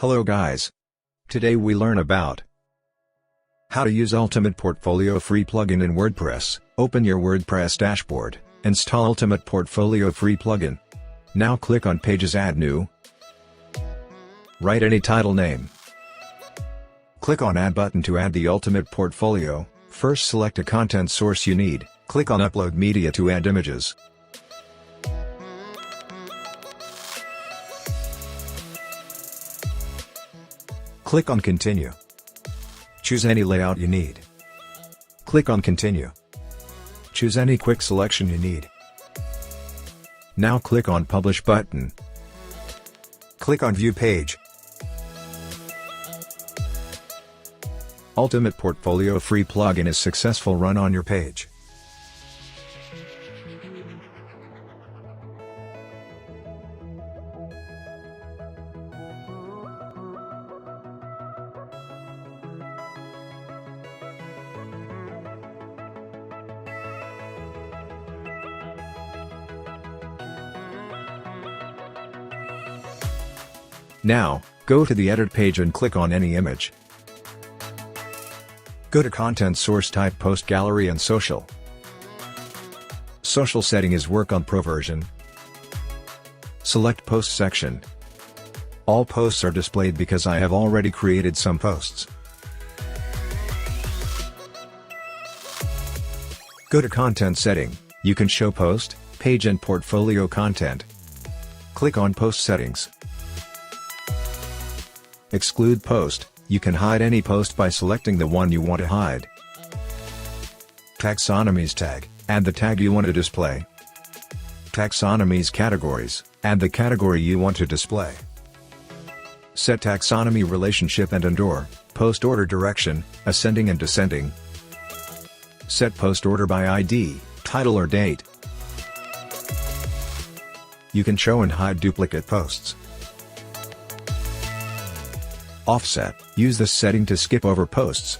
Hello guys. Today we learn about how to use Ultimate Portfolio Free plugin in WordPress. Open your WordPress dashboard, install Ultimate Portfolio Free plugin. Now click on Pages, Add New. Write any title name. Click on Add button to add the Ultimate Portfolio. First select a content source you need. Click on Upload Media to add images. Click on Continue. Choose any layout you need. Click on Continue. Choose any quick selection you need. Now click on Publish button. Click on View Page. Ultimate Portfolio Free plugin is successful. Run on your page. Now, go to the Edit page and click on any image. Go to Content Source, type Post, Gallery and Social. Social setting is Work on Pro version. Select Post section. All posts are displayed because I have already created some posts. Go to Content setting. You can show post, page and portfolio content. Click on Post settings. Exclude post. You can hide any post by selecting the one you want to hide. Taxonomies tag. Add the tag you want to display. Taxonomies categories. Add the category you want to display. Set taxonomy relationship and endor. Post order direction, ascending and descending. Set post order by ID, title or date. You can show and hide duplicate posts. Offset. Use this setting to skip over posts.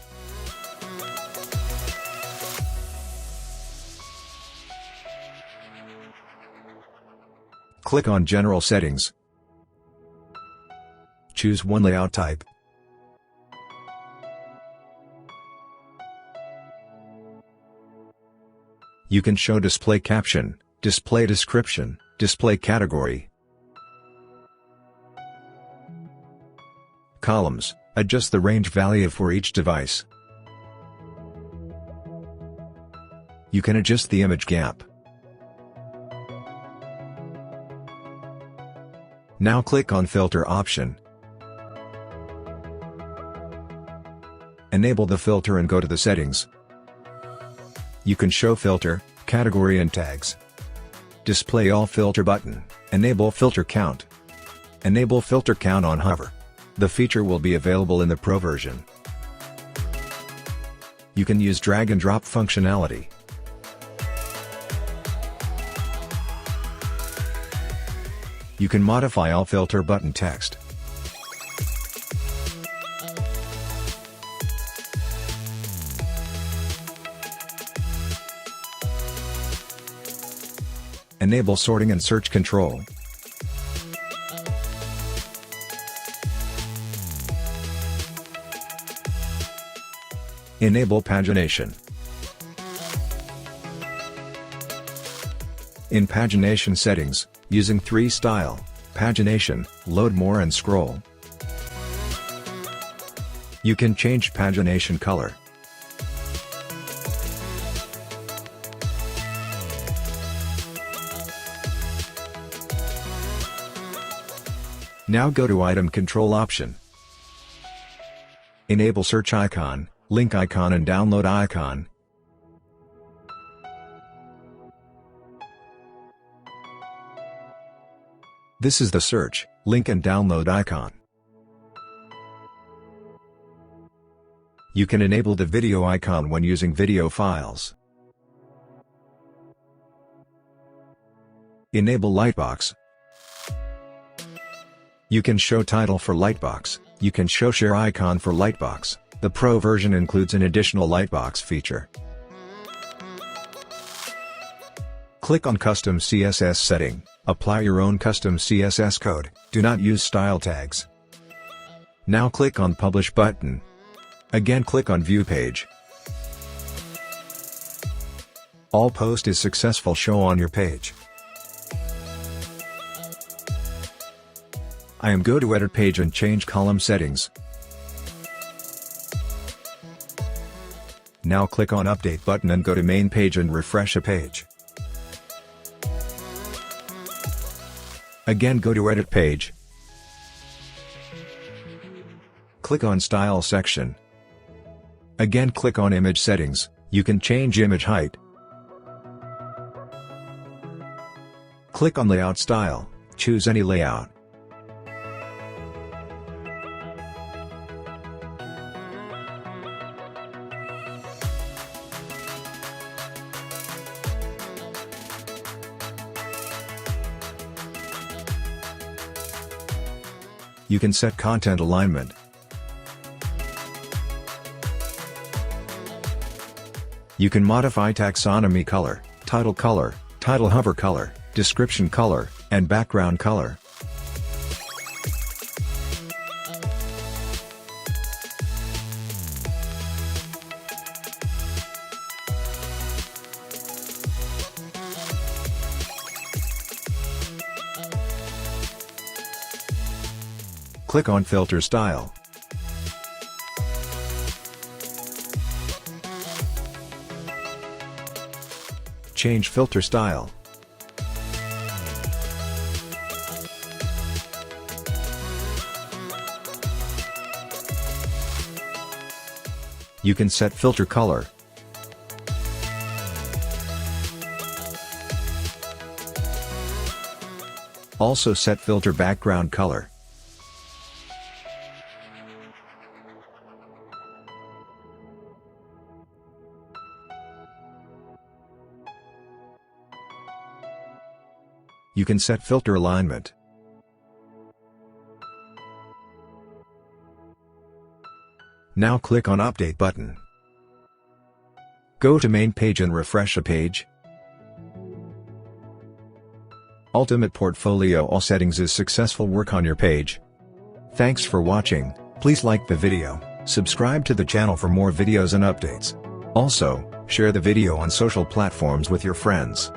Click on General Settings. Choose one layout type. You can show display caption, display description, display category. Columns. Adjust the range value for each device. You can adjust the image gap. Now click on Filter option. Enable the filter and go to the settings. You can show filter, category and tags. Display all filter button. Enable filter count. Enable filter count on hover. The feature will be available in the Pro version. You can use drag and drop functionality. You can modify all filter button text. Enable sorting and search control. Enable pagination. In pagination settings, using 3 style, pagination, load more and scroll. You can change pagination color. Now go to Item Control option. Enable search icon, link icon and download icon. This is the search, link and download icon. You can enable the video icon when using video files. Enable Lightbox. You can show title for Lightbox. You can show share icon for Lightbox. The Pro version includes an additional Lightbox feature. Click on Custom CSS setting. Apply your own custom CSS code. Do not use style tags. Now click on Publish button. Again click on View Page. All post is successful show on your page. I am go to Edit Page and change column settings. Now click on Update button and go to Main Page and refresh a page. Again go to Edit Page. Click on Style section. Again click on Image Settings, you can change image height. Click on Layout Style, choose any layout. You can set content alignment. You can modify taxonomy color, title hover color, description color, and background color. Click on Filter Style. Change filter style. You can set filter color. Also set filter background color. You can set filter alignment. Now click on Update button. Go to Main Page and refresh a page. Ultimate Portfolio All settings is successful work on your page. Thanks for watching, please like the video, subscribe to the channel for more videos and updates. Also, share the video on social platforms with your friends.